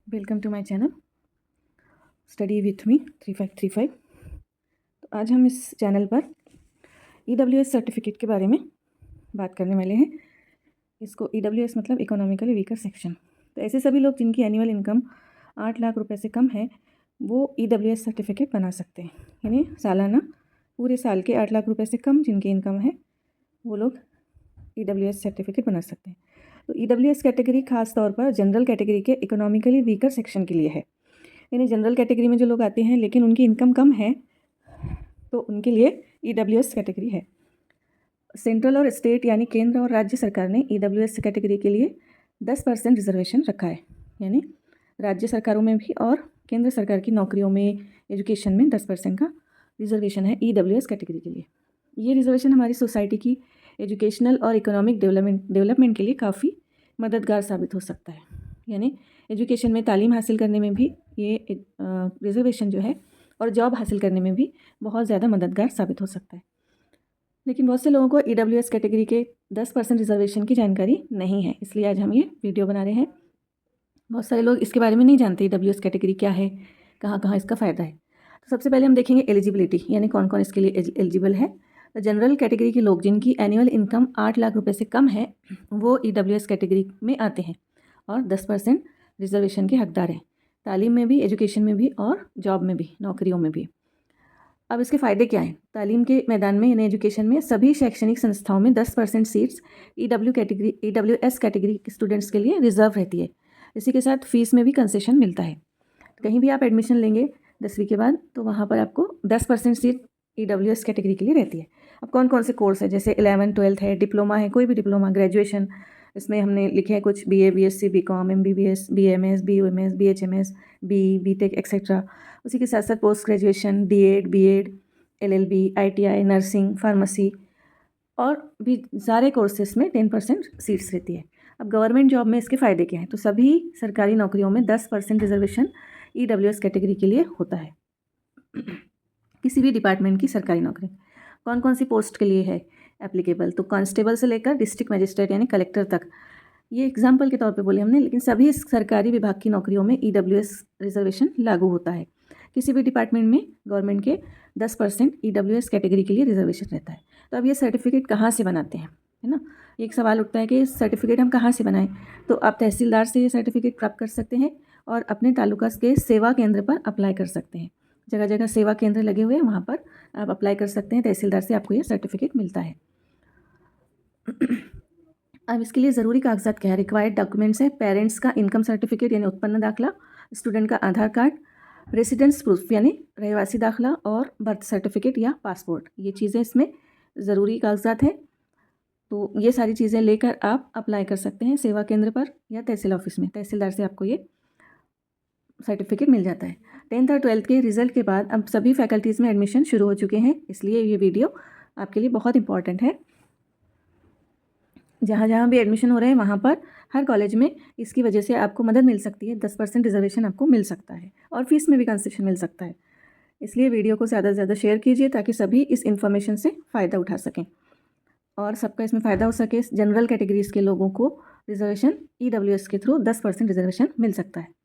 Welcome to my channel study with me 3535। तो आज हम इस चैनल पर EWS सर्टिफिकेट के बारे में बात करने वाले हैं। इसको EWS मतलब इकोनॉमिकली वीकर सेक्शन। तो ऐसे सभी लोग जिनकी एनुअल इनकम 8 लाख रुपए से कम है वो EWS सर्टिफिकेट बना सकते हैं। यानी सालाना पूरे साल के 8 लाख रुपए से कम जिनकी इनकम है वो लोग EWS सर्टिफिकेट बना सकते हैं। तो EWS कैटेगरी खास तौर पर जनरल कैटेगरी के इकोनॉमिकली वीकर सेक्शन के लिए है। यानी जनरल कैटेगरी में जो लोग आते हैं लेकिन उनकी इनकम कम है तो उनके लिए EWS कैटेगरी है। सेंट्रल और स्टेट यानी केंद्र और राज्य सरकार ने EWS कैटेगरी के लिए 10% रिजर्वेशन रखा है। यानी राज्य सरकारों में भी और केंद्र सरकार की नौकरियों में, एजुकेशन में 10% का रिजर्वेशन है EWS कैटेगरी के लिए। ये रिजर्वेशन हमारी सोसाइटी की एजुकेशनल और इकोनॉमिक डेवलपमेंट के लिए काफ़ी मददगार साबित हो सकता है। यानी एजुकेशन में तालीम हासिल करने में भी ये रिजर्वेशन जो है और जॉब हासिल करने में भी बहुत ज़्यादा मददगार साबित हो सकता है। लेकिन बहुत से लोगों को EWS कैटेगरी के 10% रिजर्वेशन की जानकारी नहीं है, इसलिए आज हम ये वीडियो बना रहे हैं। बहुत सारे लोग इसके बारे में नहीं जानते EWS कैटेगरी क्या है, कहाँ कहाँ इसका फ़ायदा है। तो सबसे पहले हम देखेंगे एलिजिबिलिटी, यानी कौन कौन इसके लिए एलिजिबल है। तो जनरल कैटेगरी के लोग जिनकी एनुअल इनकम 8 लाख रुपए से कम है वो EWS कैटेगरी में आते हैं और 10% रिजर्वेशन के हकदार हैं, तालीम में भी, एजुकेशन में भी और जॉब में भी, नौकरियों में भी। अब इसके फ़ायदे क्या हैं? तालीम के मैदान में यानी एजुकेशन में सभी शैक्षणिक संस्थाओं में 10% सीट्स EWS कैटेगरी के स्टूडेंट्स के लिए रिजर्व रहती है। इसी के साथ फ़ीस में भी कंसेशन मिलता है। कहीं भी आप एडमिशन लेंगे 10वीं के बाद तो वहाँ पर आपको 10% सीट EWS कैटेगरी के लिए रहती है। अब कौन कौन से कोर्स है, जैसे 11th 12th है, डिप्लोमा है, कोई भी डिप्लोमा, ग्रेजुएशन, इसमें हमने लिखे हैं कुछ BA BSc BCom MBBS BMS BUMS BHMS BE BTech etcetera. उसी के साथ साथ post graduation, DED BEd LLB ITI nursing pharmacy और भी सारे कोर्सेस में 10% सीट्स रहती है। अब गवर्नमेंट जॉब में इसके फ़ायदे क्या हैं? तो सभी सरकारी नौकरियों में 10% रिजर्वेशन EWS कैटेगरी के लिए होता है। किसी भी डिपार्टमेंट की सरकारी नौकरी कौन कौन सी पोस्ट के लिए है एप्लीकेबल? तो कांस्टेबल से लेकर डिस्ट्रिक्ट मजिस्ट्रेट यानी कलेक्टर तक। ये एग्जाम्पल के तौर पे बोले हमने, लेकिन सभी सरकारी विभाग की नौकरियों में EWS रिजर्वेशन लागू होता है। किसी भी डिपार्टमेंट में गवर्नमेंट के 10% EWS कैटेगरी के लिए रिजर्वेशन रहता है। तो अब ये सर्टिफिकेट कहाँ से बनाते हैं, है ना? एक सवाल उठता है कि सर्टिफिकेट हम कहाँ से बनाएं। तो आप तहसीलदार से ये सर्टिफिकेट प्राप्त कर सकते हैं और अपने तालुका के सेवा केंद्र पर अप्लाई कर सकते हैं। जगह जगह सेवा केंद्र लगे हुए हैं, वहाँ पर आप अप्लाई कर सकते हैं। तहसीलदार से आपको ये सर्टिफिकेट मिलता है। अब इसके लिए ज़रूरी कागजात क्या है? रिक्वायर्ड डॉक्यूमेंट्स है पेरेंट्स का इनकम सर्टिफिकेट यानी उत्पन्न दाखला, स्टूडेंट का आधार कार्ड, रेसिडेंस प्रूफ यानी रहवासी दाखला और बर्थ सर्टिफिकेट या पासपोर्ट। ये चीज़ें इसमें ज़रूरी कागजात हैं। तो ये सारी चीज़ें लेकर आप अप्लाई कर सकते हैं सेवा केंद्र पर या तहसील ऑफिस में। तहसीलदार से आपको ये सर्टिफिकेट मिल जाता है। 10th और 12th के रिजल्ट के बाद अब सभी फैकल्टीज़ में एडमिशन शुरू हो चुके हैं, इसलिए ये वीडियो आपके लिए बहुत इंपॉर्टेंट है। जहाँ जहाँ भी एडमिशन हो रहे हैं वहाँ पर हर कॉलेज में इसकी वजह से आपको मदद मिल सकती है। 10% रिजर्वेशन आपको मिल सकता है और फीस में भी कंसेशन मिल सकता है। इसलिए वीडियो को ज़्यादा से ज़्यादा शेयर कीजिए ताकि सभी इस इन्फॉर्मेशन से फ़ायदा उठा सकें और सबका इसमें फ़ायदा हो सके। जनरल कैटेगरीज़ के लोगों को रिजर्वेशन EWS के थ्रू 10% रिजर्वेशन मिल सकता है।